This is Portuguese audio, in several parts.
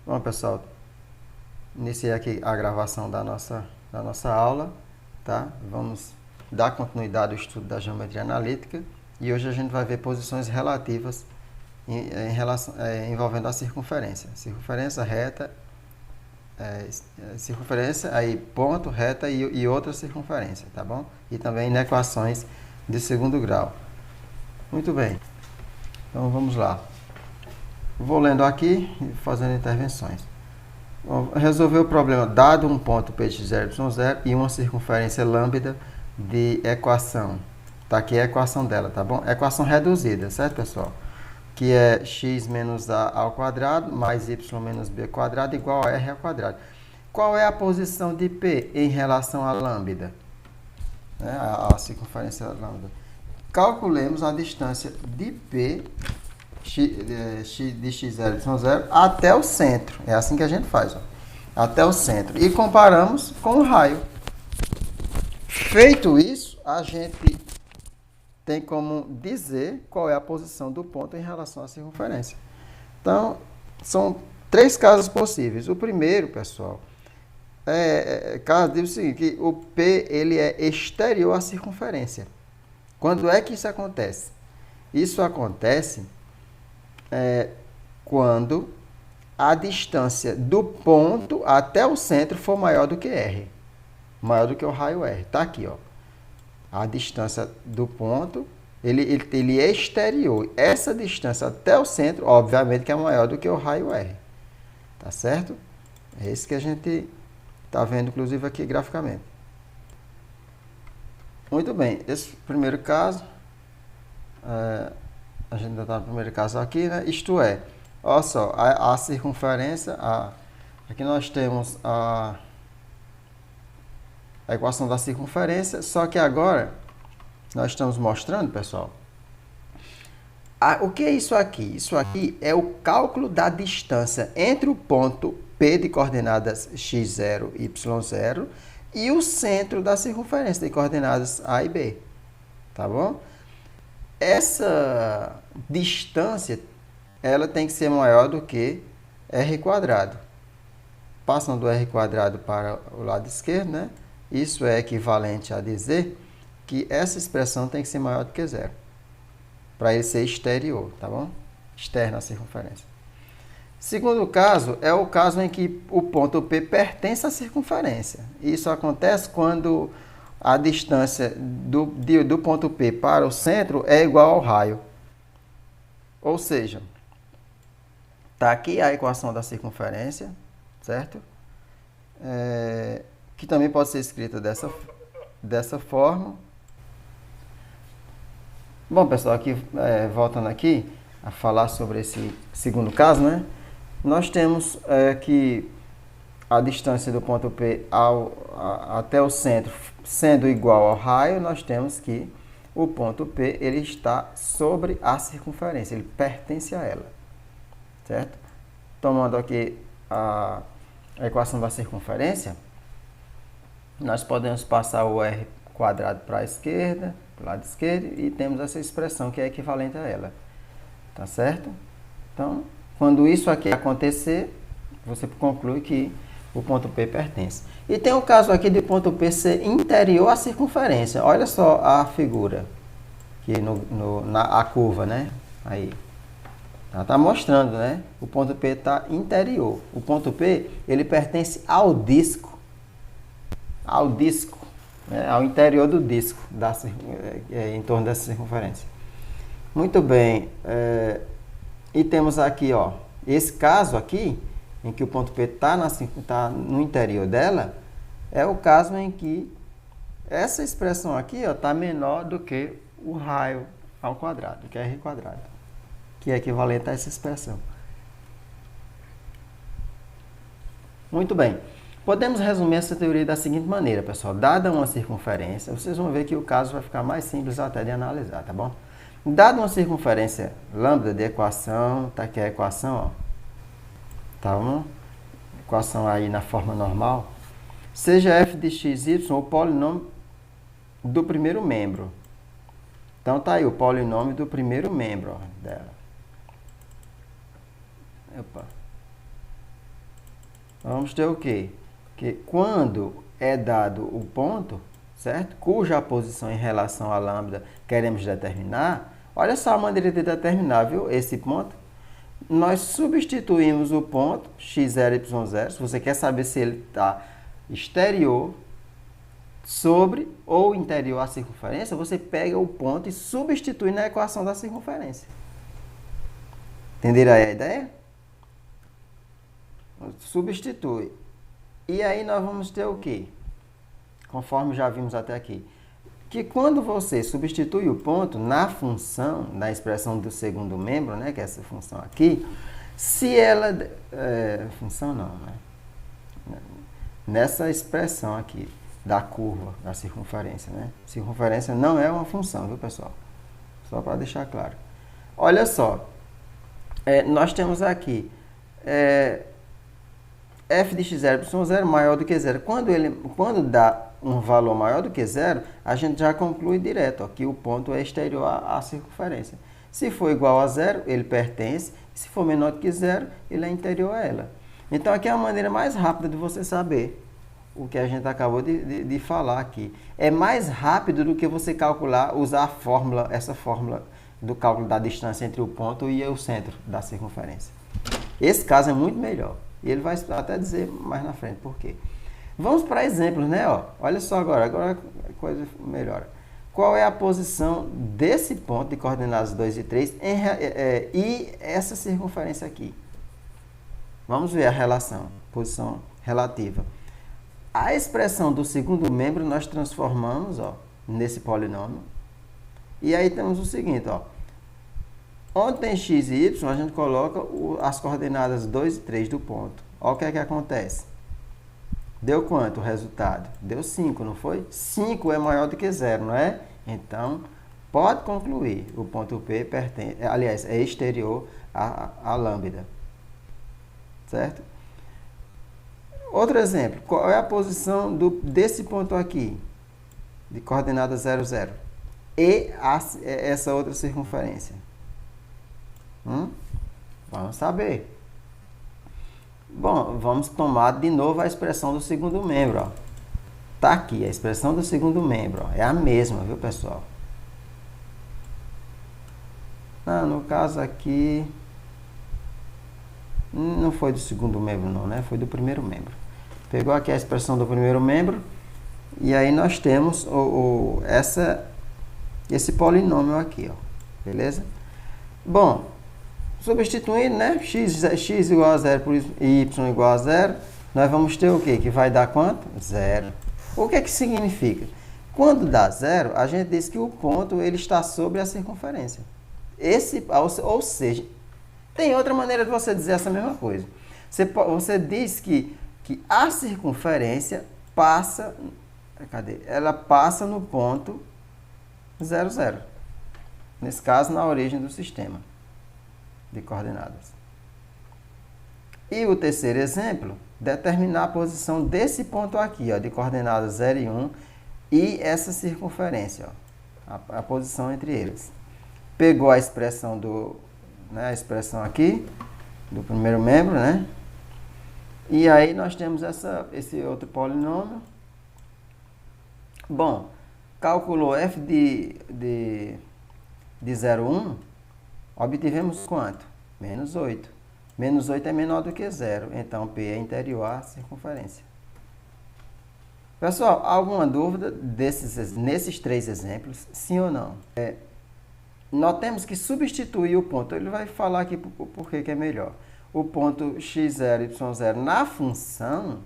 Bom, pessoal, iniciei aqui a gravação da nossa aula, tá? Vamos dar continuidade ao estudo da geometria analítica e hoje a gente vai ver posições relativas envolvendo a circunferência. Circunferência, reta, circunferência, aí ponto, reta e outra circunferência, tá bom? E também em equações de segundo grau. Muito bem, então vamos lá. Vou lendo aqui e fazendo intervenções. Resolver o problema dado um ponto P de 0, y0 e uma circunferência lambda de equação. Tá aqui a equação dela, tá bom? Equação reduzida, certo, pessoal? Que é x menos a ao quadrado mais y menos b quadrado igual a r ao quadrado. Qual é a posição de P em relação à lambda? A circunferência lambda. Calculemos a distância de P de x0 y 0 até o centro. É assim que a gente faz, ó. Até o centro. E comparamos com o raio. Feito isso, a gente tem como dizer qual é a posição do ponto em relação à circunferência. Então, são três casos possíveis. O primeiro, pessoal, caso diz o seguinte, que o P ele é exterior à circunferência. Quando é que isso acontece? Isso acontece quando a distância do ponto até o centro for maior do que R. Maior do que o raio R. Está aqui, ó. A distância do ponto, ele é exterior. Essa distância até o centro, obviamente, que é maior do que o raio R. Tá certo? É isso que a gente está vendo, inclusive, aqui graficamente. Muito bem. Esse primeiro caso, a gente ainda está no primeiro caso aqui, né? Isto é, olha só, a circunferência, aqui nós temos a equação da circunferência, só que agora nós estamos mostrando, pessoal, o que é isso aqui? Isso aqui é o cálculo da distância entre o ponto P de coordenadas x0 e y0 e o centro da circunferência de coordenadas A e B, tá bom? Essa distância, ela tem que ser maior do que r quadrado. Passando do r quadrado para o lado esquerdo, né? Isso é equivalente a dizer que essa expressão tem que ser maior do que zero. Para ele ser exterior, tá bom? Externo à circunferência. Segundo caso, é o caso em que o ponto P pertence à circunferência. Isso acontece quando a distância do ponto P para o centro é igual ao raio. Ou seja, está aqui a equação da circunferência, certo? Que também pode ser escrita dessa forma. Bom, pessoal, aqui, voltando aqui a falar sobre esse segundo caso, né? Nós temos que a distância do ponto P até o centro sendo igual ao raio, nós temos que o ponto P ele está sobre a circunferência, ele pertence a ela, certo? Tomando aqui a equação da circunferência, nós podemos passar o r quadrado para a esquerda, para o lado esquerdo, e temos essa expressão que é equivalente a ela, tá certo? Então, quando isso aqui acontecer, você conclui que o ponto P pertence. E tem o caso aqui de ponto P ser interior à circunferência. Olha só a figura, aqui a curva, né? Aí. Ela está mostrando, né? O ponto P está interior. O ponto P, ele pertence ao disco. Ao disco, né? Ao interior do disco, em torno dessa circunferência. Muito bem. E temos aqui, ó, esse caso aqui, em que o ponto P está no interior dela, é o caso em que essa expressão aqui está menor do que o raio ao quadrado, que é r quadrado, que é equivalente a essa expressão. Muito bem. Podemos resumir essa teoria da seguinte maneira, pessoal. Dada uma circunferência, vocês vão ver que o caso vai ficar mais simples até de analisar, tá bom? Dada uma circunferência lambda de equação, tá aqui a equação, ó. Tá bom? Equação aí na forma normal. Seja f de x, y o polinômio do primeiro membro. Então, tá aí o polinômio do primeiro membro, ó, dela. Opa. vamos ter o quê? Que quando é dado o ponto, certo? Cuja posição em relação à lambda queremos determinar, olha só a maneira de determinar, viu? Esse ponto. Nós substituímos o ponto x0, y0. Se você quer saber se ele está exterior, sobre ou interior à circunferência, você pega o ponto e substitui na equação da circunferência. Entenderam aí a ideia? Substitui. E aí nós vamos ter o quê? Conforme já vimos até aqui. Que quando você substitui o ponto na função, na expressão do segundo membro, né, que é essa função aqui, se ela... função não, né? Nessa expressão aqui, da curva, da circunferência, né? Circunferência não é uma função, viu, pessoal? Só para deixar claro. Olha só, nós temos aqui f de x0, y0 maior do que zero. Quando dá um valor maior do que zero, a gente já conclui direto ó, que o ponto é exterior à circunferência. Se for igual a zero, ele pertence. Se for menor do que zero, ele é interior a ela. Então, aqui é a maneira mais rápida de você saber o que a gente acabou de falar aqui. É mais rápido do que você calcular, usar a fórmula, essa fórmula do cálculo da distância entre o ponto e o centro da circunferência. Esse caso é muito melhor. E ele vai até dizer mais na frente por quê. Vamos para exemplos, né? Ó, olha só agora a coisa melhora. Qual é a posição desse ponto de coordenadas 2 e 3 e essa circunferência aqui? Vamos ver a relação, posição relativa. A expressão do segundo membro nós transformamos ó, nesse polinômio. E aí temos o seguinte, ó. Onde tem x e y, a gente coloca as coordenadas 2 e 3 do ponto. Olha o que é que acontece. Deu quanto o resultado? Deu 5, não foi? 5 é maior do que 0, não é? Então, pode concluir. O ponto P pertence, aliás, é exterior à lambda. Certo? Outro exemplo. Qual é a posição desse ponto aqui? De coordenada 0, 0. E essa outra circunferência. Vamos saber. Bom, vamos tomar de novo a expressão do segundo membro. Está aqui, a expressão do segundo membro. Ó. É a mesma, viu, pessoal? No caso aqui... Não foi do segundo membro, não, né? Foi do primeiro membro. Pegou aqui a expressão do primeiro membro. E aí nós temos esse polinômio aqui, ó. Beleza? Bom... Substituindo, né? X igual a 0 por y igual a 0, nós vamos ter o quê? Que vai dar quanto? 0. O que é que significa? Quando dá 0, a gente diz que o ponto ele está sobre a circunferência. Ou seja, tem outra maneira de você dizer essa mesma coisa. Você diz que a circunferência passa... Cadê? Ela passa no ponto 0, 0. Nesse caso, na origem do sistema de coordenadas. E o terceiro exemplo, determinar a posição desse ponto aqui, ó, de coordenadas 0 e 1, e essa circunferência, ó, a posição entre eles. Pegou a expressão a expressão aqui, do primeiro membro, né? E aí nós temos esse outro polinômio. Bom, calculou f de 0, 1, obtivemos quanto? Menos 8. Menos 8 é menor do que 0. Então, P é interior à circunferência. Pessoal, alguma dúvida nesses três exemplos? Sim ou não? Notemos que substituir o ponto. Ele vai falar aqui por que é melhor. O ponto x0, y0 na função,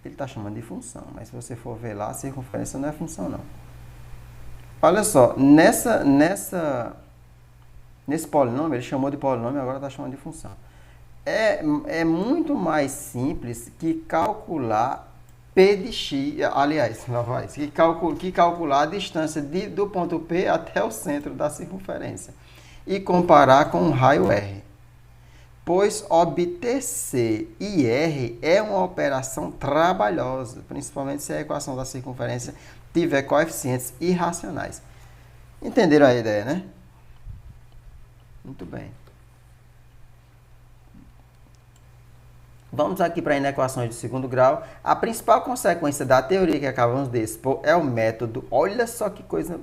ele está chamando de função. Mas se você for ver lá, a circunferência não é função, não. Olha só, nesse polinômio, ele chamou de polinômio, agora está chamando de função. É muito mais simples que calcular P de x, aliás, que calcular a distância do ponto P até o centro da circunferência e comparar com o raio R. Pois obter C e R é uma operação trabalhosa, principalmente se a equação da circunferência tiver coeficientes irracionais. Entenderam a ideia, né? Muito bem. Vamos aqui para inequações de segundo grau. A principal consequência da teoria que acabamos de expor é o método. Olha só que coisa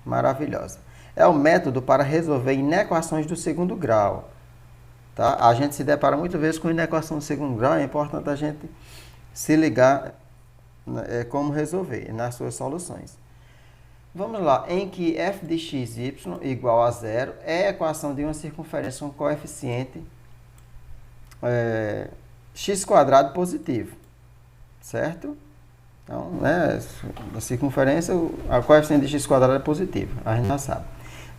maravilhosa. É o método para resolver inequações do segundo grau. Tá? A gente se depara muitas vezes com inequação do segundo grau, é importante a gente se ligar como resolver nas suas soluções. Vamos lá, em que f de x, y igual a zero é a equação de uma circunferência com coeficiente x quadrado positivo, certo? Então, né, a circunferência, a coeficiente de x quadrado é positivo, a gente já sabe.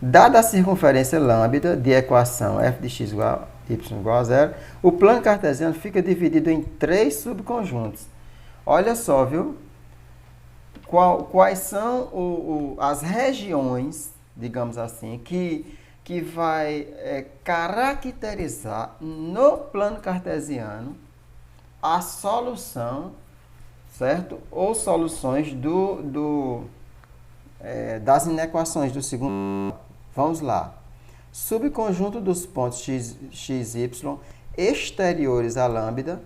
Dada a circunferência lambda de equação f de x igual y igual a zero, o plano cartesiano fica dividido em 3 subconjuntos. Olha só, viu? Quais são as regiões, digamos assim, que vai caracterizar no plano cartesiano a solução, certo? Ou soluções das inequações do segundo. Vamos lá. Subconjunto dos pontos x, y exteriores à lambda,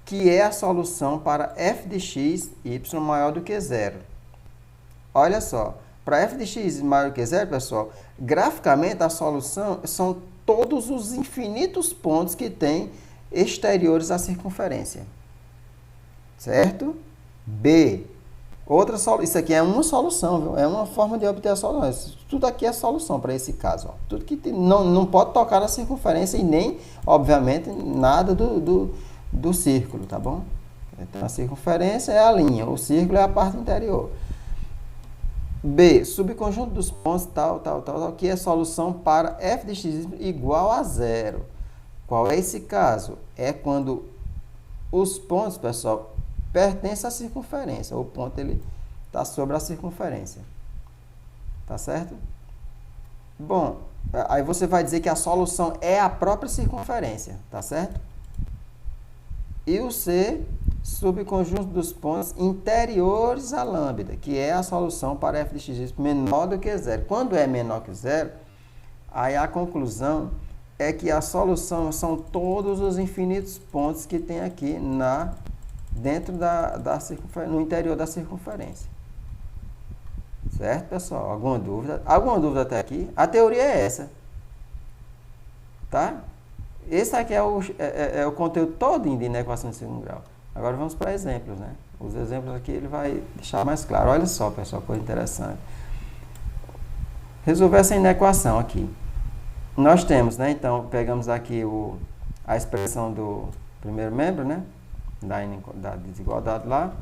que é a solução para f de x, y maior do que zero. Olha só, para f de x maior do que zero, pessoal, graficamente a solução são todos os infinitos pontos que tem exteriores à circunferência. Certo? B. Outra solução. Isso aqui é uma solução, viu? É uma forma de obter a solução. Isso, tudo aqui é solução para esse caso. Ó. Tudo que não pode tocar na circunferência e nem, obviamente, nada do círculo, tá bom? Então, a circunferência é a linha, o círculo é a parte interior. B. Subconjunto dos pontos, tal, que é solução para f de x igual a zero. Qual é esse caso? É quando os pontos, pessoal, pertencem à circunferência. O ponto ele está sobre a circunferência. Tá certo? Bom, aí você vai dizer que a solução é a própria circunferência, tá certo? E o C, subconjunto dos pontos interiores à lambda, que é a solução para f de x menor do que zero. Quando é menor que zero, aí a conclusão é que a solução são todos os infinitos pontos que tem aqui dentro no interior da circunferência. Certo, pessoal? Alguma dúvida? Alguma dúvida até aqui? A teoria é essa. Tá? Esse aqui é o conteúdo todo de inequação de segundo grau. Agora vamos para exemplos, né? Os exemplos aqui ele vai deixar mais claro. Olha só, pessoal, coisa interessante. Resolver essa inequação aqui. Nós temos, né? Então, pegamos aqui a expressão do primeiro membro, né? Da desigualdade lá.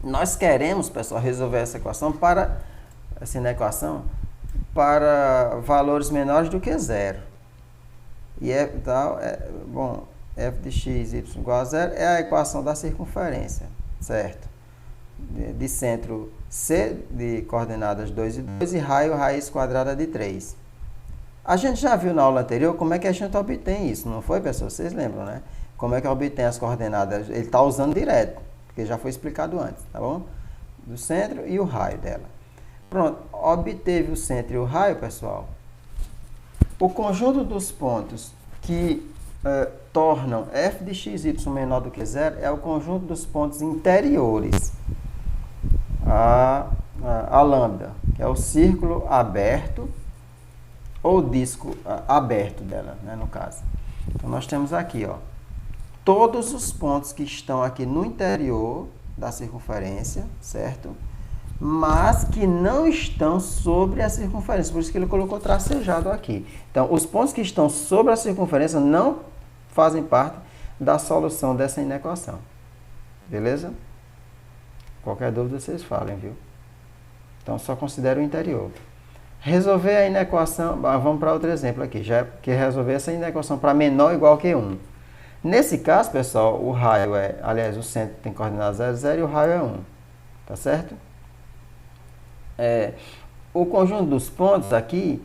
Nós queremos, pessoal, resolver essa inequação para valores menores do que zero. E bom, f de x, y igual a zero é a equação da circunferência, certo? De centro C de coordenadas 2 e 2 e raio raiz quadrada de 3. A gente já viu na aula anterior como é que a gente obtém isso, não foi, pessoal? Vocês lembram, né? Como é que obtém as coordenadas? Ele está usando direto, porque já foi explicado antes, tá bom? Do centro e o raio dela. Pronto, obteve o centro e o raio, pessoal. O conjunto dos pontos que tornam f de x, y menor do que zero é o conjunto dos pontos interiores a lambda, que é o círculo aberto, ou disco aberto dela, né, no caso. Então, nós temos aqui, ó, todos os pontos que estão aqui no interior da circunferência, certo? Mas que não estão sobre a circunferência, por isso que ele colocou tracejado aqui. Então, os pontos que estão sobre a circunferência não fazem parte da solução dessa inequação. Beleza? Qualquer dúvida vocês falem, viu? Então, só considera o interior. Resolver a inequação, vamos para outro exemplo aqui, já que resolver essa inequação para menor ou igual que 1. Nesse caso, pessoal, o raio aliás, o centro tem coordenadas 0, 0 e o raio é 1. Tá certo? O conjunto dos pontos aqui,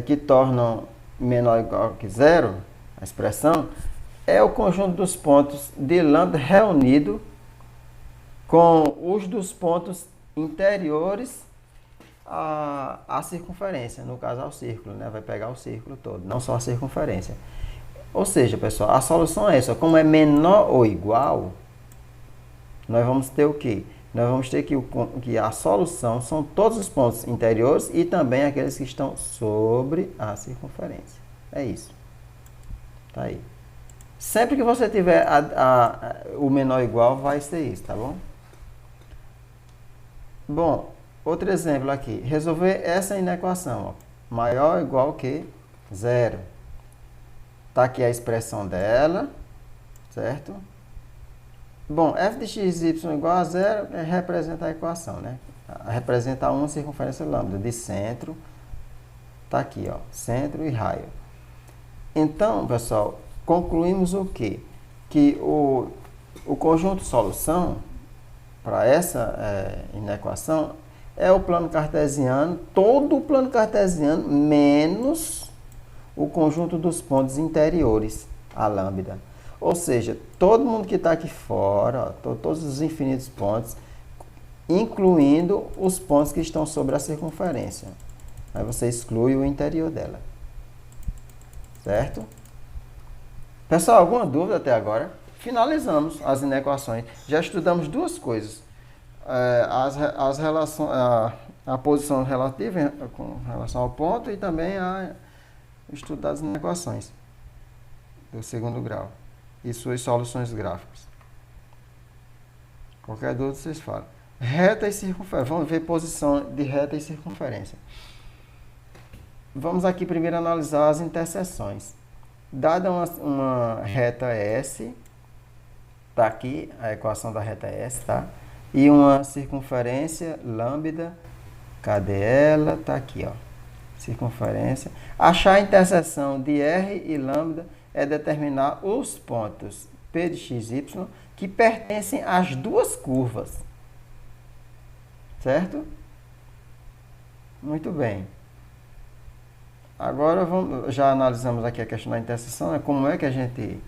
que tornam menor ou igual que 0, a expressão, é o conjunto dos pontos de lambda reunido com os dos pontos interiores à circunferência, no caso ao círculo, né? Vai pegar o círculo todo, não só a circunferência. Ou seja, pessoal, a solução é essa. Como é menor ou igual, nós vamos ter o quê? Nós vamos ter que a solução são todos os pontos interiores e também aqueles que estão sobre a circunferência. É isso. Tá aí. Sempre que você tiver o menor ou igual, vai ser isso, tá bom? Bom, outro exemplo aqui. Resolver essa inequação. Ó. Maior ou igual que zero. Tá aqui a expressão dela, certo? Bom, f de x y igual a zero representa a equação, né? Representa uma circunferência lambda de centro. Tá aqui, ó, centro e raio. Então, pessoal, concluímos o quê? Que o conjunto solução para essa inequação é o plano cartesiano, todo o plano cartesiano, menos o conjunto dos pontos interiores, a lambda. Ou seja, todo mundo que está aqui fora, ó, todos os infinitos pontos, incluindo os pontos que estão sobre a circunferência. Aí você exclui o interior dela. Certo? Pessoal, alguma dúvida até agora? Finalizamos as inequações. Já estudamos duas coisas. As relações, a posição relativa com relação ao ponto e também o estudo das inequações do segundo grau e suas soluções gráficas. Qualquer dúvida vocês falam. Reta e circunferência. Vamos ver posição de reta e circunferência. Vamos aqui primeiro analisar as interseções. Dada uma reta S, tá aqui a equação da reta S, tá? E uma circunferência lambda, cadê ela? Tá aqui, ó. Circunferência. Achar a interseção de R e lambda é determinar os pontos P de x, y que pertencem às duas curvas. Certo? Muito bem. Agora já analisamos aqui a questão da interseção, né? Como é que a gente...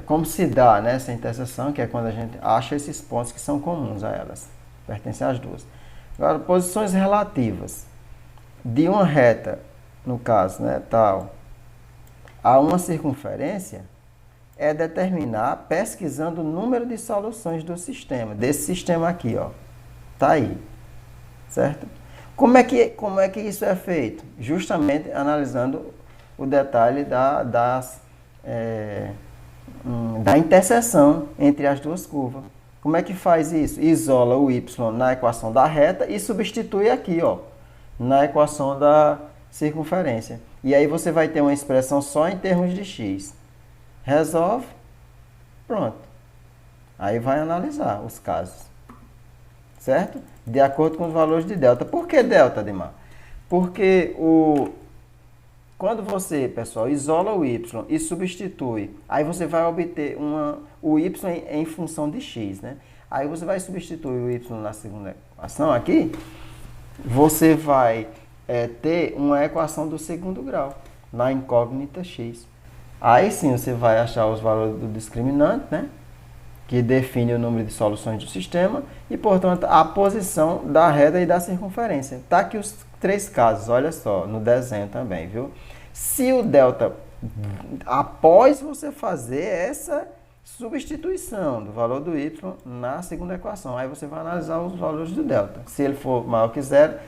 como se dá, né, essa interseção, que é quando a gente acha esses pontos que são comuns a elas. Pertencem às duas. Agora, posições relativas de uma reta, no caso, né, tal, a uma circunferência, é determinar pesquisando o número de soluções do sistema, desse sistema aqui, ó. Tá aí. Certo? Como é que isso é feito? Justamente analisando o detalhe da interseção entre as duas curvas. Como é que faz isso? Isola o y na equação da reta e substitui aqui, ó, na equação da circunferência. E aí você vai ter uma expressão só em termos de x. Resolve, pronto. Aí vai analisar os casos. Certo? De acordo com os valores de delta. Por que delta, Ademar? Porque quando você, pessoal, isola o y e substitui, aí você vai obter o y em função de x, né? Aí você vai substituir o y na segunda equação aqui, você vai ter uma equação do segundo grau, na incógnita x. Aí sim você vai achar os valores do discriminante, né? Que define o número de soluções do sistema e, portanto, a posição da reta e da circunferência. Tá aqui os três casos, olha só, no desenho também, viu? Se o delta, após você fazer essa substituição do valor do y na segunda equação, aí você vai analisar os valores do delta. Se ele for maior que zero,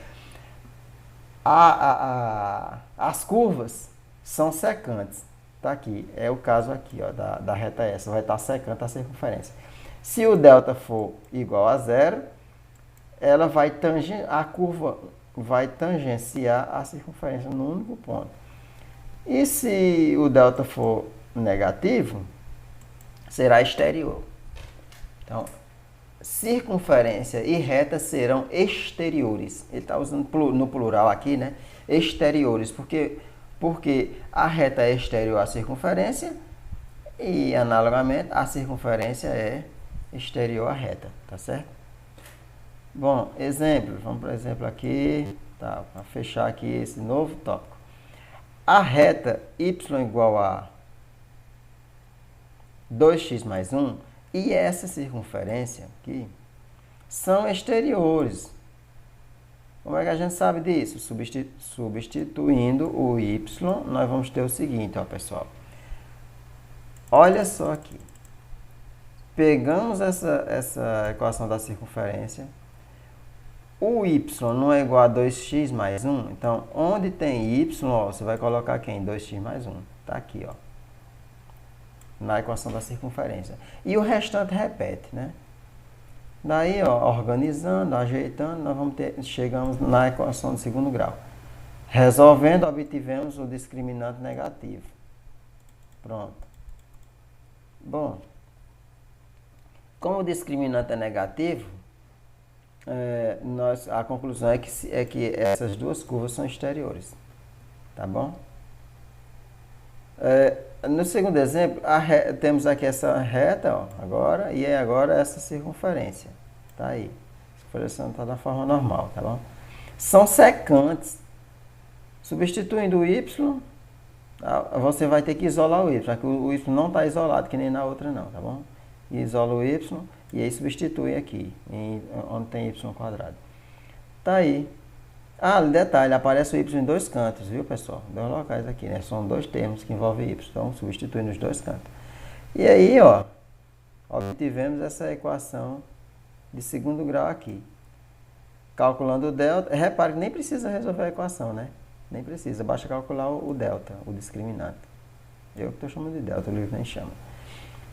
as curvas são secantes. Tá aqui, é o caso aqui, ó, da reta S, vai estar secante a circunferência. Se o delta for igual a zero, a curva vai tangenciar a circunferência no único ponto. E se o delta for negativo, será exterior. Então, circunferência e reta serão exteriores. Ele está usando no plural aqui, né? Exteriores, porque a reta é exterior à circunferência e, analogamente, a circunferência é exterior à reta, tá certo? Bom, exemplo, vamos para o exemplo aqui, tá, para fechar aqui esse novo tópico. A reta y igual a 2x mais 1 e essa circunferência aqui são exteriores. Como é que a gente sabe disso? Substituindo o y, nós vamos ter o seguinte, ó, pessoal. Olha só aqui. Pegamos essa equação da circunferência. O y não é igual a 2x mais 1. Então, onde tem y, ó, você vai colocar quem? 2x mais 1. Está aqui, ó, na equação da circunferência. E o restante repete, né? Daí, ó, organizando, ajeitando, nós chegamos na equação de segundo grau. Resolvendo, obtivemos o discriminante negativo. Pronto. Bom, como o discriminante é negativo, a conclusão é que essas duas curvas são exteriores. Tá bom? No segundo exemplo, temos aqui essa reta, ó, agora, e agora essa circunferência. Tá aí. A circunferência está da forma normal, tá bom? São secantes. Substituindo o y, você vai ter que isolar o y, porque o y não está isolado, que nem na outra não, tá bom? Isola o y e aí substitui aqui, onde tem y quadrado. Tá aí. Detalhe, aparece o y em dois cantos, viu, pessoal? Dois locais aqui, né? São dois termos que envolvem y, então substitui nos dois cantos. E aí, ó, obtivemos essa equação de segundo grau aqui. Calculando o delta, repare que nem precisa resolver a equação, né? Nem precisa, basta calcular o delta, o discriminante. Eu que estou chamando de delta, o livro nem chama.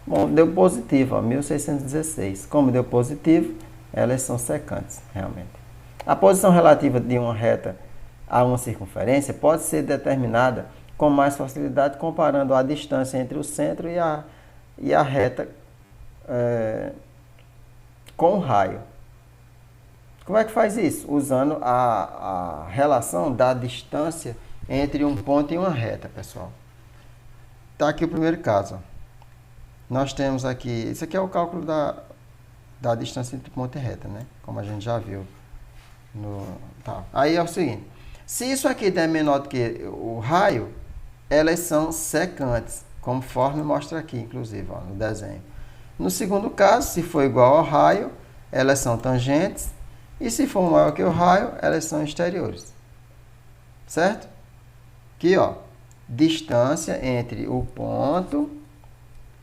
Bom, deu positivo, ó, 1616. Como deu positivo, elas são secantes, realmente. A posição relativa de uma reta a uma circunferência pode ser determinada com mais facilidade comparando a distância entre o centro e a reta com o raio. Como é que faz isso? Usando a relação da distância entre um ponto e uma reta, pessoal. Está aqui o primeiro caso. Nós temos aqui, isso aqui é o cálculo da distância entre ponto e reta, né? Como a gente já viu. Aí é o seguinte, se isso aqui é menor do que o raio, elas são secantes, conforme mostra aqui, inclusive, ó, no desenho. No segundo caso, se for igual ao raio, elas são tangentes, e se for maior que o raio, elas são exteriores. Certo? Aqui, ó, distância entre o ponto.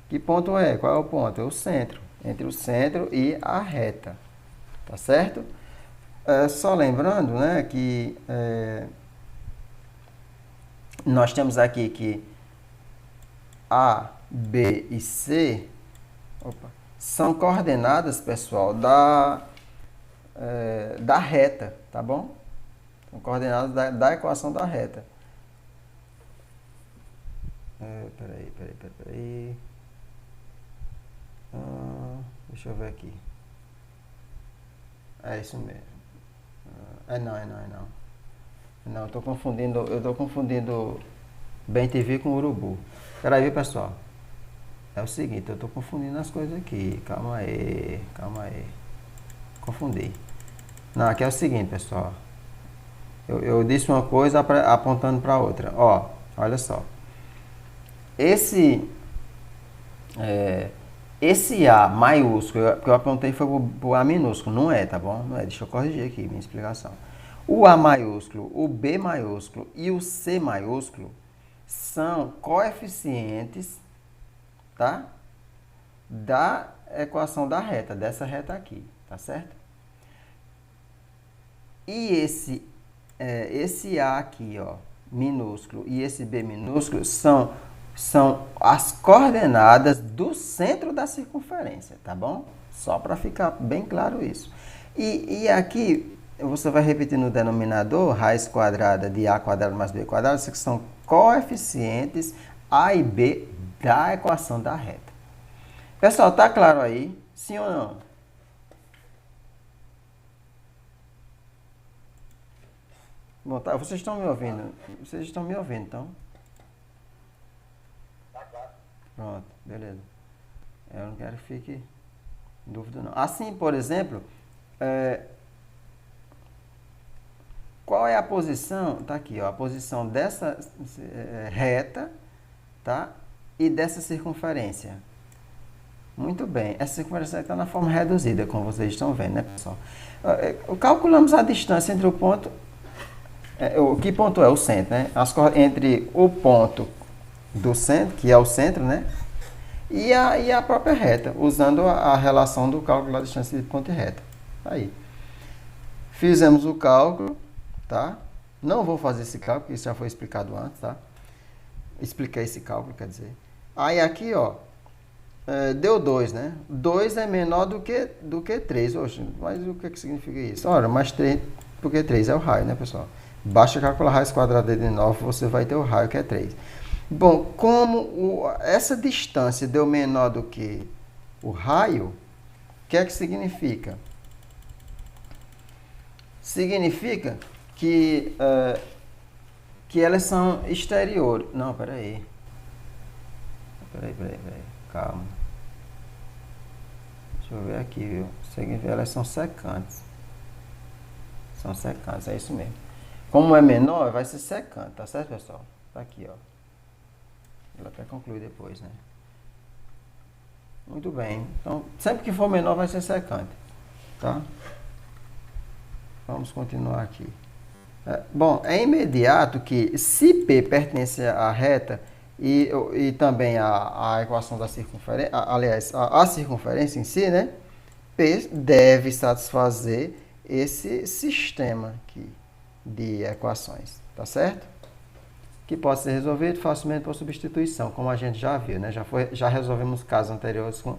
Que ponto é? Qual é o ponto? É o centro. Entre o centro e a reta. Tá certo? Só lembrando, né, que nós temos aqui que A, B e C são coordenadas, pessoal, da reta, tá bom? São coordenadas da equação da reta. Peraí. Deixa eu ver aqui. É isso mesmo. Não, eu tô confundindo Bem TV com Urubu. Peraí, viu, pessoal? É o seguinte, eu tô confundindo as coisas aqui. Calma aí. Confundi. Não, aqui é o seguinte, pessoal. Eu disse uma coisa apontando para outra. Ó, olha só. Esse A maiúsculo, que eu apontei foi o A minúsculo, não é, tá bom? Não é, deixa eu corrigir aqui minha explicação. O A maiúsculo, o B maiúsculo e o C maiúsculo são coeficientes, tá? Da equação da reta, dessa reta aqui, tá certo? E esse A aqui, ó, minúsculo, e esse B minúsculo são as coordenadas do centro da circunferência, tá bom? Só para ficar bem claro isso. E aqui, você vai repetir no denominador, raiz quadrada de A quadrado mais B quadrado, isso que são coeficientes A e B da equação da reta. Pessoal, tá claro aí? Sim ou não? Bom, tá, vocês estão me ouvindo? Vocês estão me ouvindo, então? Pronto, beleza. Eu não quero que fique em dúvida, não. Assim, por exemplo, qual é a posição? Tá aqui, ó, a posição dessa reta, tá? E dessa circunferência. Muito bem. Essa circunferência está na forma reduzida, como vocês estão vendo, né, pessoal? Calculamos a distância entre o ponto... que ponto é? O centro, né? Entre o ponto do centro, que é o centro, né? E a própria reta, usando a relação do cálculo da distância de ponto e reta. Aí. Fizemos o cálculo, tá? Não vou fazer esse cálculo, porque isso já foi explicado antes, tá? Expliquei esse cálculo, quer dizer. Aí aqui, ó, deu 2, né? 2 é menor do que 3. Oxe, mas o que significa isso? Ora, mais 3, porque 3 é o raio, né, pessoal? Basta calcular raiz quadrada de 9, você vai ter o raio, que é 3. Bom, como essa distância deu menor do que o raio, o que é que significa? Significa que elas são exteriores. Não, peraí. Peraí. Calma. Deixa eu ver aqui, viu? Significa que elas são secantes. São secantes, é isso mesmo. Como é menor, vai ser secante, tá certo, pessoal? Tá aqui, ó. Vou até concluir depois, né? Muito bem. Então, sempre que for menor, vai ser secante, tá? Vamos continuar aqui. Bom, é imediato que se P pertence à reta e também à equação da circunferência, aliás, a circunferência em si, né? P deve satisfazer esse sistema aqui de equações, tá certo? Que pode ser resolvido facilmente por substituição, como a gente já viu, né? Já resolvemos casos anteriores com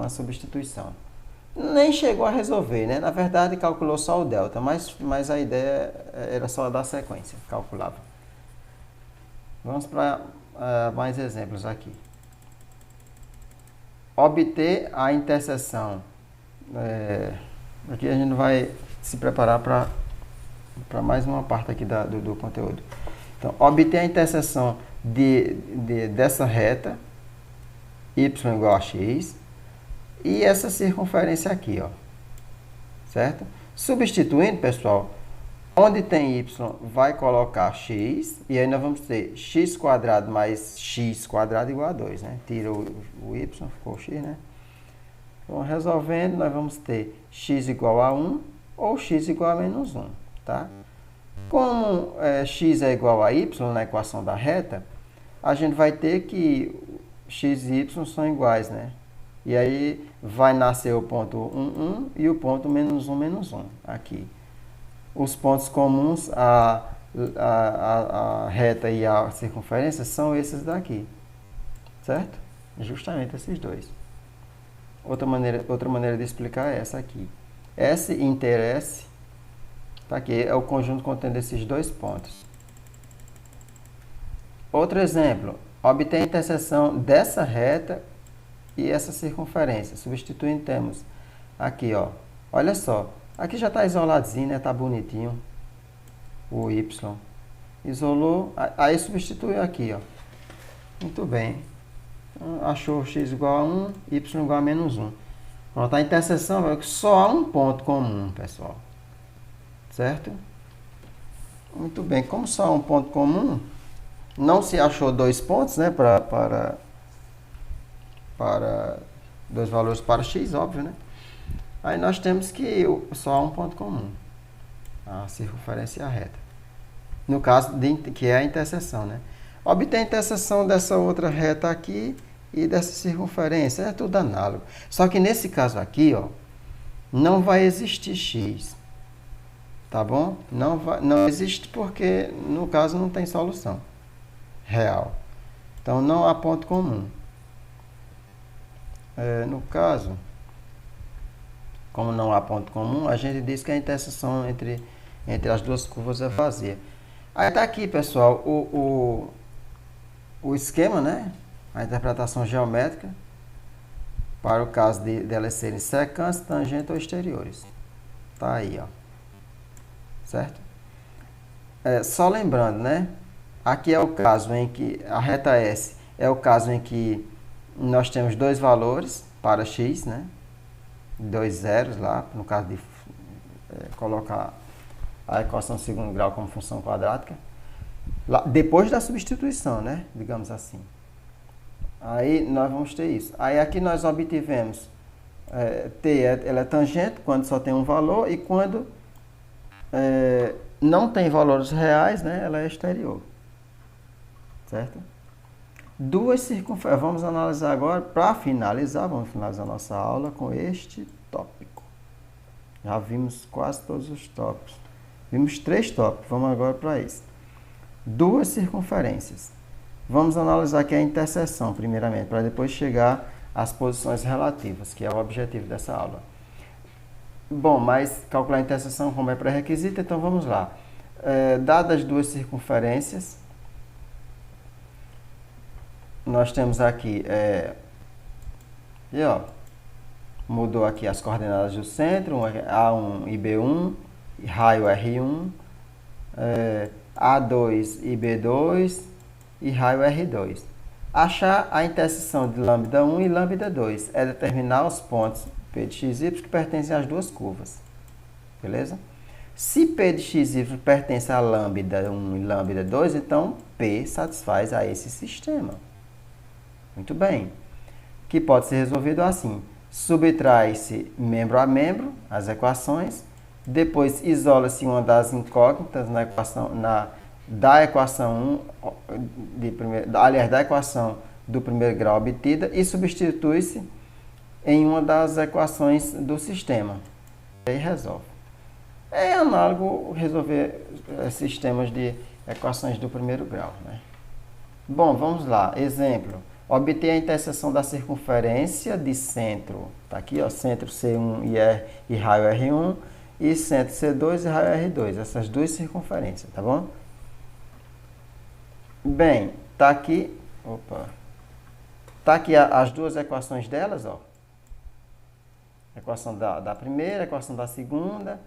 a substituição. Nem chegou a resolver, né? Na verdade, calculou só o delta, mas a ideia era só dar sequência, calculava. Vamos para mais exemplos aqui. Obter a interseção. Aqui a gente vai se preparar para mais uma parte aqui do conteúdo. Então, obter a interseção dessa reta, y igual a x, e essa circunferência aqui, ó. Certo? Substituindo, pessoal, onde tem y, vai colocar x, e aí nós vamos ter x quadrado mais x quadrado igual a 2, né? Tira o y, ficou x, né? Então, resolvendo, nós vamos ter x igual a 1 ou x igual a menos 1, tá? Como x é igual a y na equação da reta, a gente vai ter que x e y são iguais, né? E aí vai nascer o ponto 1, 1 e o ponto menos 1, menos 1, aqui. Os pontos comuns, a reta e a circunferência, são esses daqui, certo? Justamente esses dois. Outra maneira de explicar é essa aqui. S inter S, tá aqui, é o conjunto contendo esses dois pontos. Outro exemplo, obter a interseção dessa reta e essa circunferência. Substituindo, temos aqui, ó. Olha só, aqui já está isoladinho, né? Tá bonitinho o y. Isolou, aí substituiu aqui, ó. Muito bem. Então, achou x igual a 1, y igual a menos 1. Pronto, a interseção é que só há um ponto comum, pessoal. Certo? Muito bem. Como só há um ponto comum, não se achou dois pontos, né? Para dois valores para x, óbvio, né? Aí nós temos que só há um ponto comum. A circunferência e a reta. No caso, que é a interseção, né? Obter a interseção dessa outra reta aqui e dessa circunferência. É tudo análogo. Só que nesse caso aqui, ó, não vai existir x. Tá bom? Não existe porque, no caso, não tem solução real. Então, não há ponto comum. No caso, como não há ponto comum, a gente diz que a interseção entre as duas curvas é vazia. Aí está aqui, pessoal, o esquema, né? A interpretação geométrica para o caso de elas serem secantes, tangentes ou exteriores. Tá aí, ó. Certo? Só lembrando, né? Aqui é o caso em que a reta S é o caso em que nós temos dois valores para x, né? Dois zeros lá, no caso de colocar a equação de segundo grau como função quadrática. Lá, depois da substituição, né? Digamos assim. Aí nós vamos ter isso. Aí aqui nós obtivemos T, ela é tangente quando só tem um valor e quando não tem valores reais, né, ela é exterior. Certo? Duas circunferências. Vamos analisar agora, para finalizar, vamos finalizar nossa aula com este tópico. Já vimos quase todos os tópicos. Vimos 3 tópicos, vamos agora para isso. Duas circunferências. Vamos analisar aqui a interseção, primeiramente, para depois chegar às posições relativas, que é o objetivo dessa aula. Bom, mas calcular a interseção como é pré-requisito, então vamos lá. Dadas duas circunferências, nós temos aqui, mudou aqui as coordenadas do centro, A1 e B1, raio R1, A2 e B2 e raio R2. Achar a interseção de lambda 1 e lambda 2 é determinar os pontos P de x e y que pertencem às duas curvas. Beleza? Se P de x e y pertence a lambda 1 e lambda 2, então P satisfaz a esse sistema. Muito bem. Que pode ser resolvido assim. Subtrai-se membro a membro as equações, depois isola-se uma das incógnitas da equação da equação do primeiro grau obtida e substitui-se em uma das equações do sistema. E aí resolve. É análogo resolver sistemas de equações do primeiro grau, né? Bom, vamos lá. Exemplo. Obter a interseção da circunferência de centro. Está aqui, ó, centro C1 e raio R1 e centro C2 e raio R2. Essas duas circunferências, tá bom? Bem, tá aqui, tá aqui as duas equações delas, ó. Equação da primeira, equação da segunda.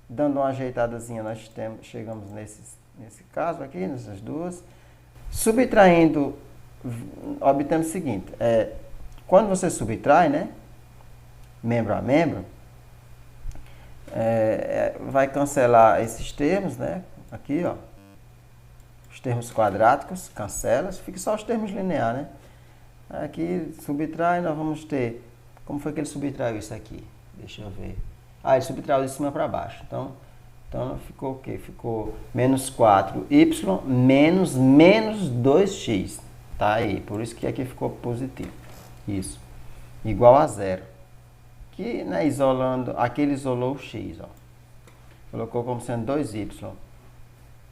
Dando uma ajeitadazinha, nós chegamos nesse caso aqui, nessas duas. Subtraindo, obtemos o seguinte, quando você subtrai, né, membro a membro, vai cancelar esses termos, né, aqui, ó, os termos quadráticos, cancela, fica só os termos lineares, né. Aqui, subtrai, nós vamos ter, como foi que ele subtraiu isso aqui? Deixa eu ver. Ele subtraiu de cima para baixo, então ficou o quê? Ficou menos 4y menos 2x. Tá aí, por isso que aqui ficou positivo. Isso. Igual a zero. Que, né, isolando, aqui ele isolou o x, ó. Colocou como sendo 2y.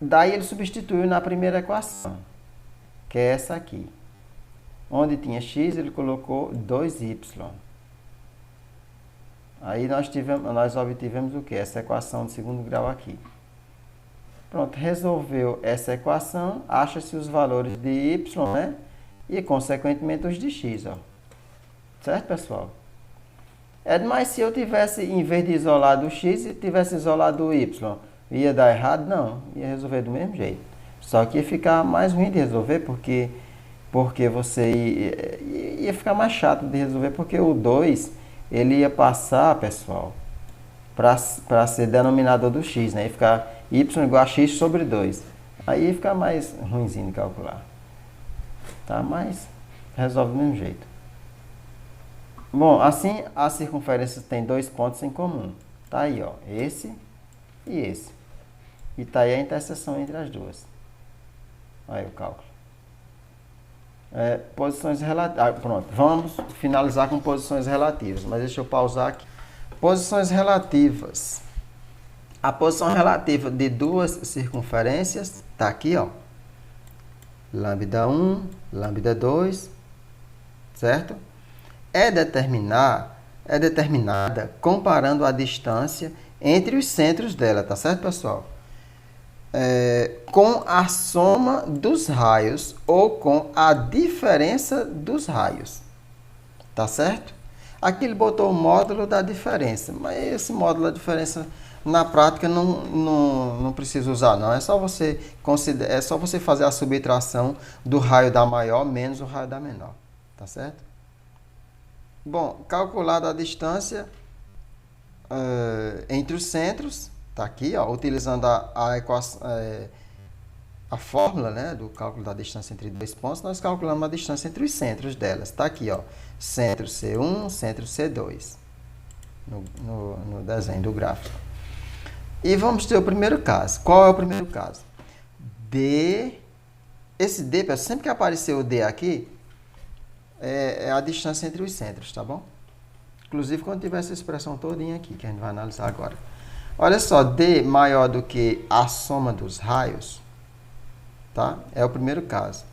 Daí ele substituiu na primeira equação, que é essa aqui. Onde tinha x, ele colocou 2y. Aí nós obtivemos o quê? Essa equação de segundo grau aqui. Pronto, resolveu essa equação, acha-se os valores de y, né? E, consequentemente, os de x, ó. Certo, pessoal? Mas se eu tivesse, em vez de isolar do x, tivesse isolado o y, ia dar errado? Não, ia resolver do mesmo jeito. Só que ia ficar mais ruim de resolver, porque você ia ficar mais chato de resolver, porque o 2, ele ia passar, pessoal, para ser denominador do x, né? Ia ficar y igual a x sobre 2. Aí ia ficar mais ruimzinho de calcular. Tá? Mas resolve do mesmo jeito. Bom, assim a circunferência tem dois pontos em comum. Tá aí, ó, esse e esse. E tá aí a interseção entre as duas. Aí o cálculo. Posições relativas. Pronto, vamos finalizar com posições relativas, mas deixa eu pausar aqui. Posições relativas. A posição relativa de duas circunferências está aqui, ó. Lambda 1, lambda 2, certo? É determinada comparando a distância entre os centros dela, tá certo, pessoal? Com a soma dos raios ou com a diferença dos raios, tá certo? Aqui ele botou o módulo da diferença, mas esse módulo da diferença na prática não precisa usar, não. É só você fazer a subtração do raio da maior menos o raio da menor, tá certo? Bom, calculada a distância entre os centros, tá aqui, ó, utilizando a fórmula, né, do cálculo da distância entre dois pontos, nós calculamos a distância entre os centros delas. Está aqui, ó, centro C1, centro C2, no desenho do gráfico. E vamos ter o primeiro caso. Qual é o primeiro caso? D. Esse D, pessoal, sempre que aparecer o D aqui, é a distância entre os centros, tá bom? Inclusive quando tiver essa expressão todinha aqui, que a gente vai analisar agora. Olha só, D maior do que a soma dos raios, tá? É o primeiro caso.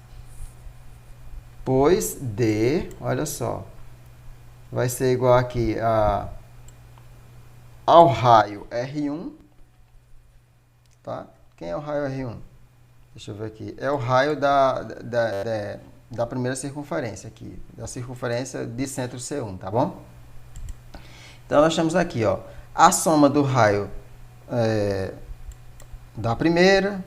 Pois D, olha só, vai ser igual aqui ao raio R1, tá? Quem é o raio R1? Deixa eu ver aqui. É o raio da primeira circunferência aqui, da circunferência de centro C1, tá bom? Então, nós temos aqui, ó, a soma do raio da primeira,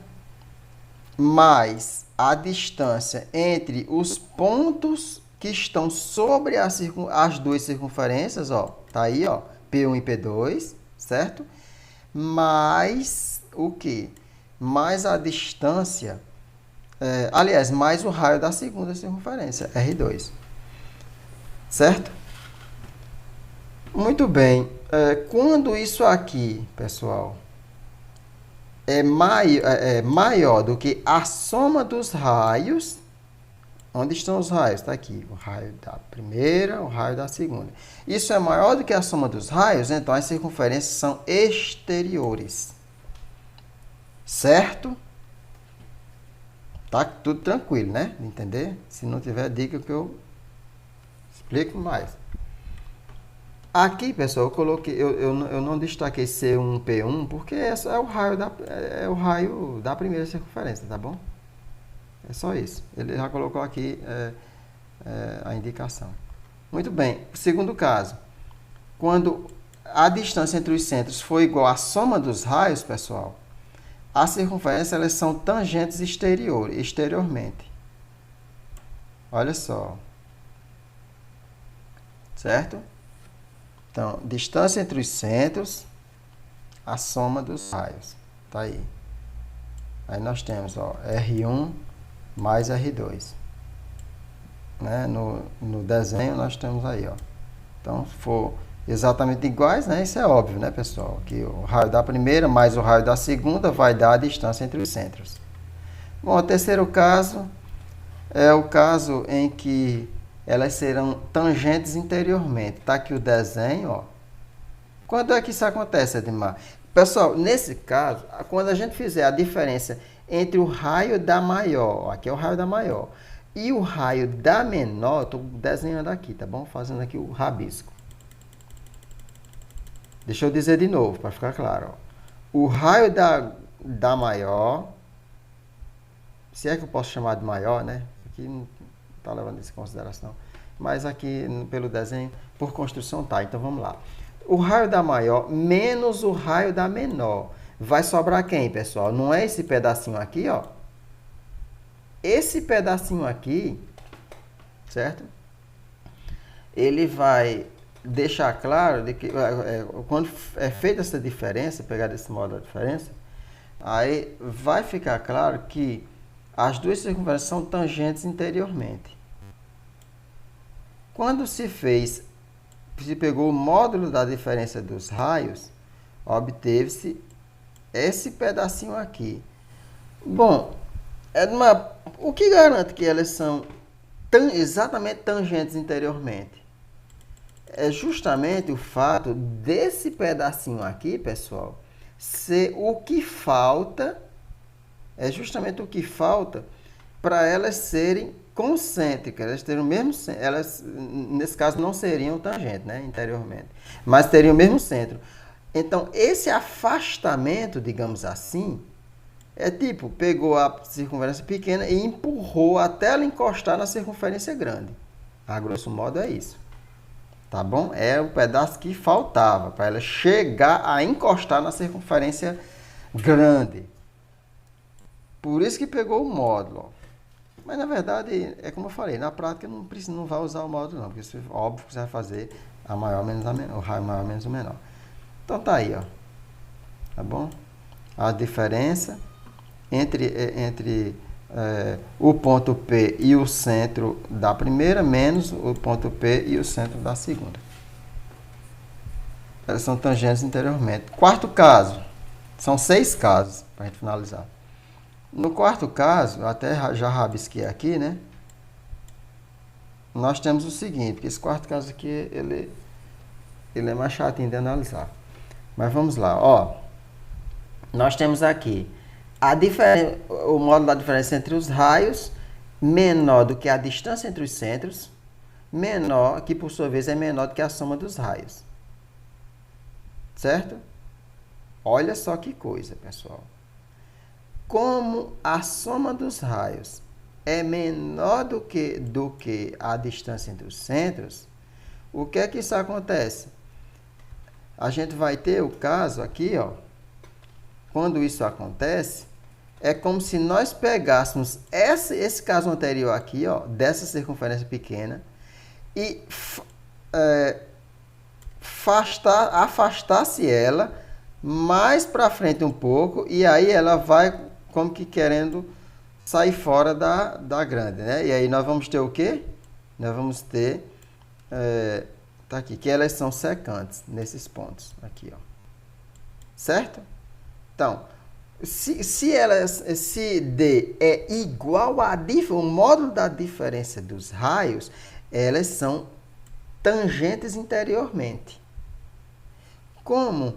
mais a distância entre os pontos que estão sobre as duas circunferências, ó, tá aí, ó, P1 e P2, certo? Mais o quê? Mais a distância, aliás, mais o raio da segunda circunferência, R2, certo? Muito bem. Quando isso aqui, pessoal, é maior do que a soma dos raios, onde estão os raios? Está aqui, o raio da primeira, o raio da segunda. Isso é maior do que a soma dos raios, então as circunferências são exteriores. Certo? Tá tudo tranquilo, né? De entender? Se não tiver dica que eu explico mais. Aqui, pessoal, eu coloquei, eu não destaquei C1, P1, porque esse é o raio da primeira circunferência, tá bom? É só isso. Ele já colocou aqui a indicação. Muito bem. Segundo caso, quando a distância entre os centros for igual à soma dos raios, pessoal, as circunferências elas são tangentes exteriormente. Olha só. Certo? Então, distância entre os centros, a soma dos raios. Tá aí. Aí nós temos, ó, R1 mais R2. Né? No desenho nós temos aí, ó. Então, se for exatamente iguais, né? Isso é óbvio, né, pessoal? Que o raio da primeira mais o raio da segunda vai dar a distância entre os centros. Bom, o terceiro caso é o caso em que elas serão tangentes interiormente. Está aqui o desenho, ó. Quando é que isso acontece, Edmar? Pessoal, nesse caso, quando a gente fizer a diferença entre o raio da maior, aqui é o raio da maior, e o raio da menor, estou desenhando aqui, tá bom? Fazendo aqui o rabisco. Deixa eu dizer de novo, para ficar claro. Ó. O raio da maior, se é que eu posso chamar de maior, né? Aqui não está levando isso em consideração. Mas aqui, pelo desenho, por construção, tá. Então, vamos lá. O raio da maior menos o raio da menor. Vai sobrar quem, pessoal? Não é esse pedacinho aqui, ó? Esse pedacinho aqui, certo? Ele vai deixar claro de que quando é feita essa diferença, pegar desse modo a diferença, aí vai ficar claro que as duas circunferências são tangentes interiormente. Quando se pegou o módulo da diferença dos raios, obteve-se esse pedacinho aqui. Bom, o que garante que elas são exatamente tangentes interiormente? É justamente o fato desse pedacinho aqui, pessoal, ser o que falta, é justamente o que falta para elas serem concêntricas, elas teriam o mesmo centro, elas, nesse caso, não seriam tangentes, né, interiormente, mas teriam o mesmo centro. Então, esse afastamento, digamos assim, é tipo, pegou a circunferência pequena e empurrou até ela encostar na circunferência grande. A grosso modo é isso. Tá bom? É o pedaço que faltava para ela chegar a encostar na circunferência grande. Por isso que pegou o módulo. Ó. Mas, na verdade, é como eu falei, na prática não vai usar o módulo não, porque isso, óbvio que você vai fazer a maior menos a menor, o raio maior menos o menor. Então, tá aí, ó. Tá bom? A diferença entre o ponto P e o centro da primeira, menos o ponto P e o centro da segunda. Elas são tangentes interiormente. Quarto caso. São 6 casos, para a gente finalizar. No quarto caso, até já rabisquei aqui, né? Nós temos o seguinte, que esse quarto caso aqui, ele é mais chatinho de analisar. Mas vamos lá, ó. Nós temos aqui o módulo da diferença entre os raios menor do que a distância entre os centros, menor, que por sua vez é menor do que a soma dos raios. Certo? Olha só que coisa, pessoal. Como a soma dos raios é menor do que a distância entre os centros, o que é que isso acontece? A gente vai ter o caso aqui, ó. Quando isso acontece, é como se nós pegássemos esse caso anterior aqui, ó, dessa circunferência pequena, e afastasse ela mais para frente um pouco, e aí ela vai como que querendo sair fora da grande, né? E aí nós vamos ter o quê? Nós vamos ter, tá aqui, que elas são secantes nesses pontos, aqui, ó. Certo? Então, se D é igual o módulo da diferença dos raios, elas são tangentes interiormente. Como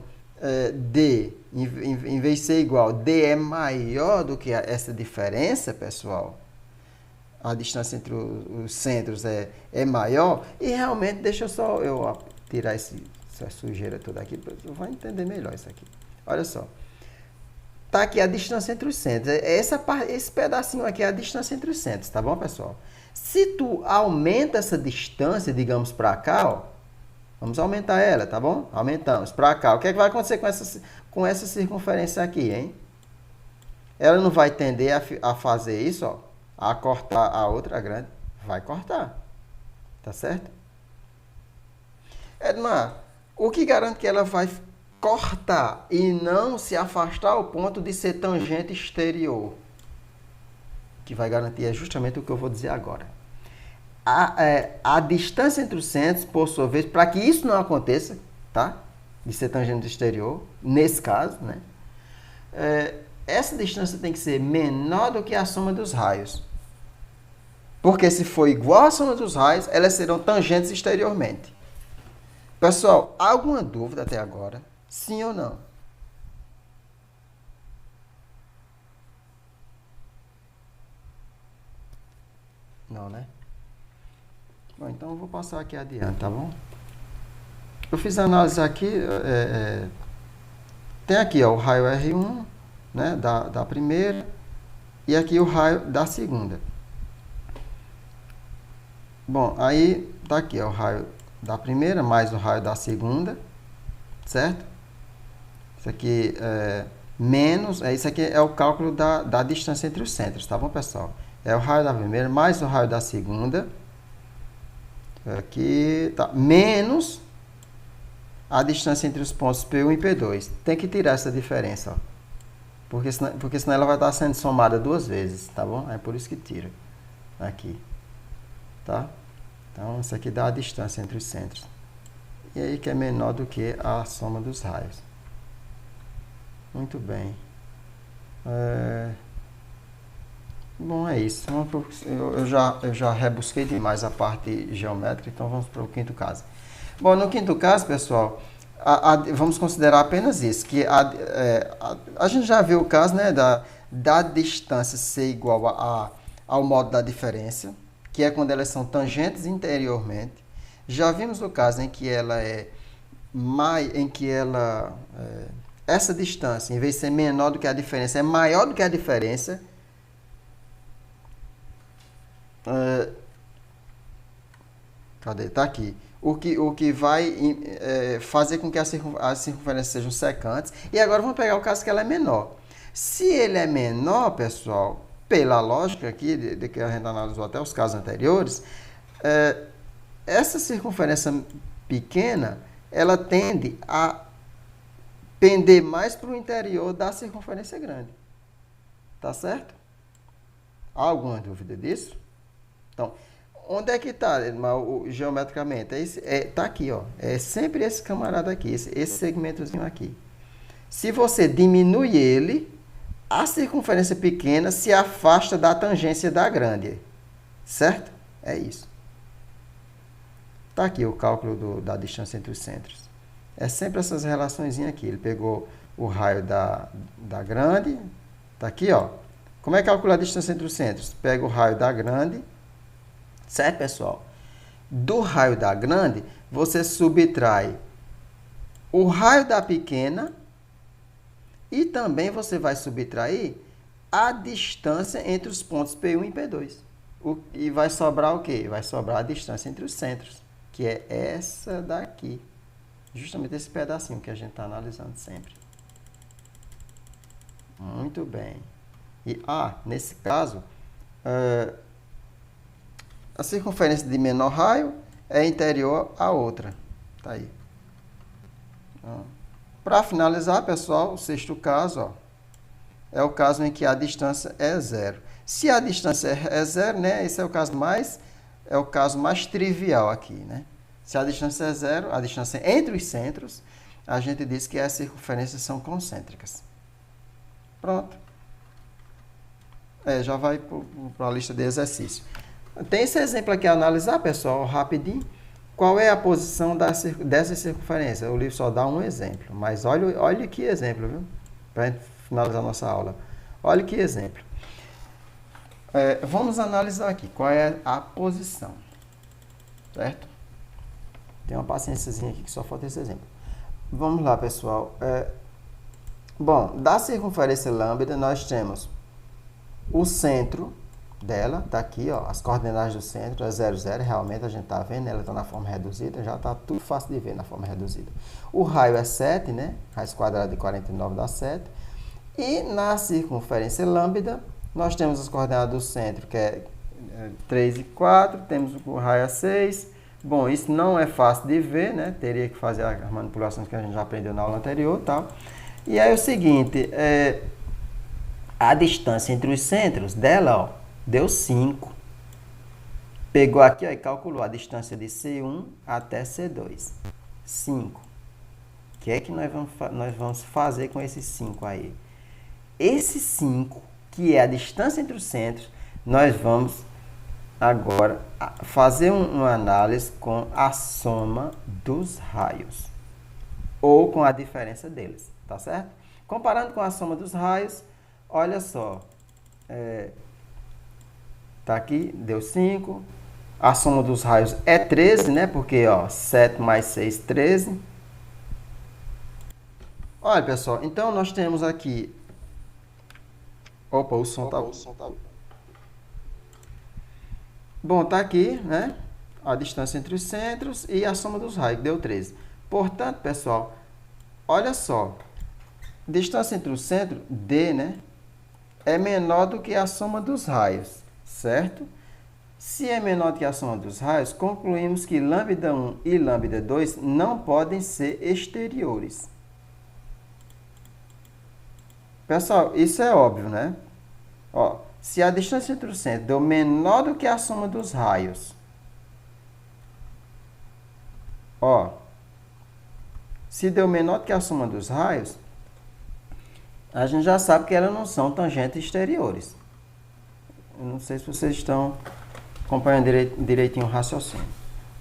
D, em vez de ser igual, D é maior do que essa diferença, pessoal, a distância entre os centros é maior, e realmente, deixa eu tirar essa sujeira toda aqui, para você vai entender melhor isso aqui. Olha só. Tá aqui a distância entre os centros. Esse pedacinho aqui é a distância entre os centros, tá bom, pessoal? Se tu aumenta essa distância, digamos, para cá, ó, vamos aumentar ela, tá bom? Aumentamos para cá. O que é que vai acontecer com essa circunferência aqui, hein? Ela não vai tender a fazer isso, ó, a cortar a outra grande. Vai cortar. Tá certo? Edmar, o que garante que ela vai cortar e não se afastar ao ponto de ser tangente exterior? O que vai garantir é justamente o que eu vou dizer agora. A distância entre os centros, por sua vez, para que isso não aconteça, tá? De ser tangente exterior, nesse caso, né? Essa distância tem que ser menor do que a soma dos raios. Porque se for igual à soma dos raios, elas serão tangentes exteriormente. Pessoal, alguma dúvida até agora? Sim ou não? Não, né? Bom, então eu vou passar aqui adiante, tá bom? Eu fiz a análise aqui, tem aqui, ó, o raio R1, né, da primeira, e aqui o raio da segunda. Bom, aí tá aqui, ó, o raio da primeira mais o raio da segunda, certo? Isso aqui isso aqui é o cálculo da distância entre os centros, tá bom, pessoal? É o raio da primeira mais o raio da segunda, aqui, tá, menos a distância entre os pontos P1 e P2. Tem que tirar essa diferença, ó, porque senão ela vai estar sendo somada 2 vezes, tá bom? É por isso que tira aqui, tá? Então, isso aqui dá a distância entre os centros. E aí que é menor do que a soma dos raios. Muito bem. Bom, é isso. Eu já rebusquei demais a parte geométrica, então vamos para o quinto caso. Bom, no quinto caso, pessoal, vamos considerar apenas isso, que a gente já viu o caso, né, da distância ser igual ao módulo da diferença, que é quando elas são tangentes interiormente. Já vimos o caso em que essa distância, em vez de ser menor do que a diferença, é maior do que a diferença. Cadê? Tá aqui. O que vai fazer com que as circunferências sejam secantes. E agora vamos pegar o caso que ela é menor. Se ele é menor, pessoal, pela lógica aqui, de que a gente analisou até os casos anteriores, essa circunferência pequena, ela tende a pender mais para o interior da circunferência grande. Tá certo? Há alguma dúvida disso? Então, onde é que está, geometricamente? Tá aqui, ó. É sempre esse camarada aqui, esse segmentozinho aqui. Se você diminui ele, a circunferência pequena se afasta da tangência da grande. Certo? É isso. Tá aqui o cálculo da distância entre os centros. É sempre essas relações aqui. Ele pegou o raio da grande. Tá aqui, ó. Como é que calcula a distância entre os centros? Pega o raio da grande. Certo, pessoal? Do raio da grande, você subtrai o raio da pequena e também você vai subtrair a distância entre os pontos P1 e P2. E vai sobrar o quê? Vai sobrar a distância entre os centros, que é essa daqui. Justamente esse pedacinho que a gente está analisando sempre. Muito bem. E, nesse caso, a circunferência de menor raio é interior à outra. Tá aí. Para finalizar, pessoal, o sexto caso, ó, é o caso em que a distância é zero. Se a distância é zero, né, esse é o caso mais trivial aqui, né? Se a distância é zero, a distância entre os centros, a gente diz que as circunferências são concêntricas. Pronto. Já vai para a lista de exercício. Tem esse exemplo aqui a analisar, pessoal, rapidinho. Qual é a posição dessa circunferência? O livro só dá um exemplo, mas olha que exemplo, viu? Para finalizar nossa aula. Olha que exemplo. Vamos analisar aqui qual é a posição. Certo? Tem uma paciênciazinha aqui que só falta esse exemplo. Vamos lá, pessoal. Bom, da circunferência lambda, nós temos o centro dela, tá aqui, ó, as coordenadas do centro é 0, 0, realmente a gente tá vendo, ela tá na forma reduzida, já tá tudo fácil de ver na forma reduzida. O raio é 7, né? Raiz quadrada de 49 dá 7. E na circunferência lambda, nós temos as coordenadas do centro, que é 3 e 4, temos o raio é 6. Bom, isso não é fácil de ver, né? Teria que fazer as manipulações que a gente já aprendeu na aula anterior, tal. E aí o seguinte, a distância entre os centros dela, ó, deu 5. Pegou aqui, ó, e calculou a distância de C1 até C2. 5. O que é que nós vamos fazer com esse 5 aí? Esse 5, que é a distância entre os centros, nós vamos agora fazer uma análise com a soma dos raios. Ou com a diferença deles, tá certo? Comparando com a soma dos raios, olha só. Tá aqui, deu 5. A soma dos raios é 13, né? Porque, ó, 7 mais 6, 13. Olha, pessoal, então nós temos aqui... Opa, o som tá... Bom, tá aqui, né? A distância entre os centros e a soma dos raios, que deu 13. Portanto, pessoal, olha só. Distância entre o centro, D, né? É menor do que a soma dos raios, certo? Se é menor do que a soma dos raios, concluímos que lambda 1 e lambda 2 não podem ser exteriores. Pessoal, isso é óbvio, né? Ó, se a distância entre o centro deu menor do que a soma dos raios, ó, se deu menor do que a soma dos raios, a gente já sabe que elas não são tangentes exteriores. Eu não sei se vocês estão acompanhando direitinho o raciocínio.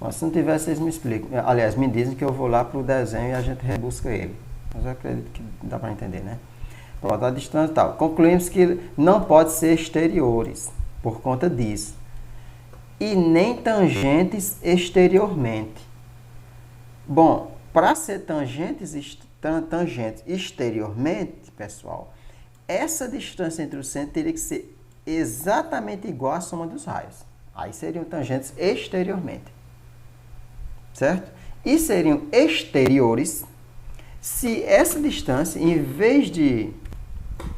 Mas se não tiver, vocês me explicam. Aliás, me dizem que eu vou lá para o desenho e a gente rebusca ele. Mas eu acredito que dá para entender, né? Pronto, a distância e tal. Concluímos que não pode ser exteriores por conta disso. E nem tangentes exteriormente. Bom, para ser tangentes exteriormente, pessoal, essa distância entre os centros teria que ser exatamente igual à soma dos raios. Aí seriam tangentes exteriormente. Certo? E seriam exteriores se essa distância, em vez de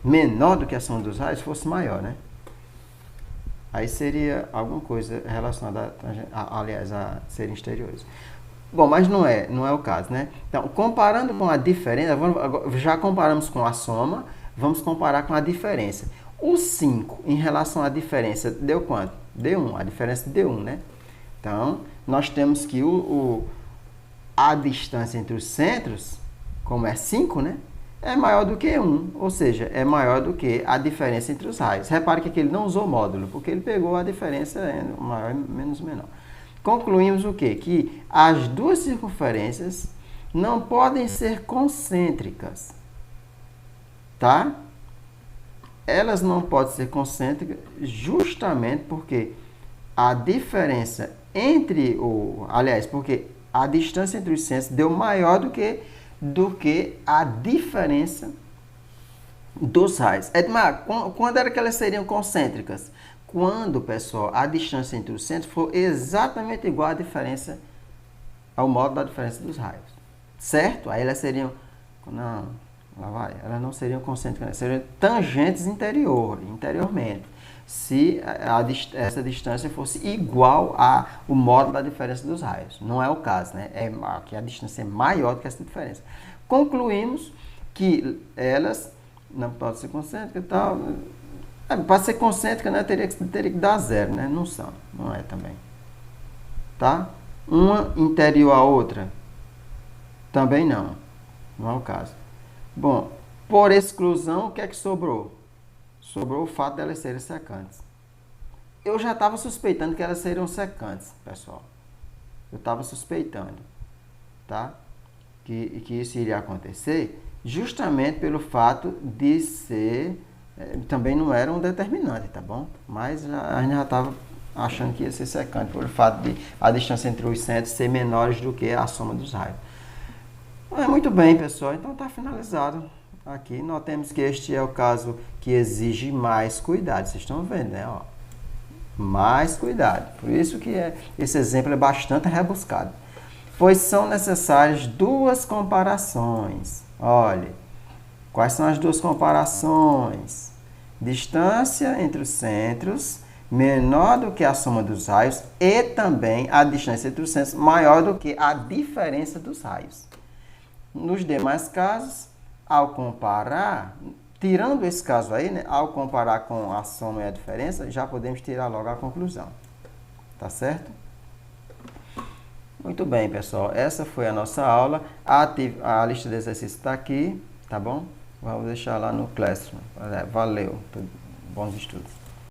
menor do que a soma dos raios, fosse maior, né? Aí seria alguma coisa relacionada, aliás, a serem exteriores. Bom, mas não é o caso, né? Então, comparando com a diferença, já comparamos com a soma, vamos comparar com a diferença. O 5, em relação à diferença, deu quanto? Deu 1, a diferença deu 1, né? Então, nós temos que a distância entre os centros, como é 5, né? É maior do que 1, ou seja, é maior do que a diferença entre os raios. Repare que aqui ele não usou módulo, porque ele pegou a diferença maior menos menor. Concluímos o quê? Que as duas circunferências não podem ser concêntricas, tá? Elas não podem ser concêntricas justamente porque a diferença entre porque a distância entre os centros deu maior do que a diferença dos raios. Edmar, quando era que elas seriam concêntricas? Quando, pessoal, a distância entre os centros for exatamente igual à diferença, ao modo da diferença dos raios. Certo? Aí elas seriam... Não, lá vai. Elas não seriam concêntricas, seriam tangentes interiormente. Se essa distância fosse igual ao modo da diferença dos raios. Não é o caso, né? Que a distância é maior do que essa diferença. Concluímos que elas não podem ser concêntricas e tal. Para ser concêntrica, né, teria que dar zero, né? Não são, não é também. Tá? Uma interior à outra? Também não. Não é o caso. Bom, por exclusão, o que é que sobrou? Sobrou o fato de elas serem secantes. Eu já estava suspeitando que elas seriam secantes, pessoal. Eu estava suspeitando, tá? Que isso iria acontecer justamente pelo fato de ser... também não era um determinante, tá bom? Mas a gente já estava achando que ia ser secante pelo fato de a distância entre os centros ser menores do que a soma dos raios. Muito bem, pessoal. Então está finalizado. Aqui notemos que este é o caso que exige mais cuidado. Vocês estão vendo, né? Ó, mais cuidado. Por isso que esse exemplo é bastante rebuscado. Pois são necessárias duas comparações. Olha, quais são as duas comparações? Distância entre os centros menor do que a soma dos raios e também a distância entre os centros maior do que a diferença dos raios. Nos demais casos, ao comparar, tirando esse caso aí, né, ao comparar com a soma e a diferença, já podemos tirar logo a conclusão. Tá certo? Muito bem, pessoal. Essa foi a nossa aula. A lista de exercícios está aqui, tá bom? Vamos deixar lá no Classroom. Valeu. Bons estudos.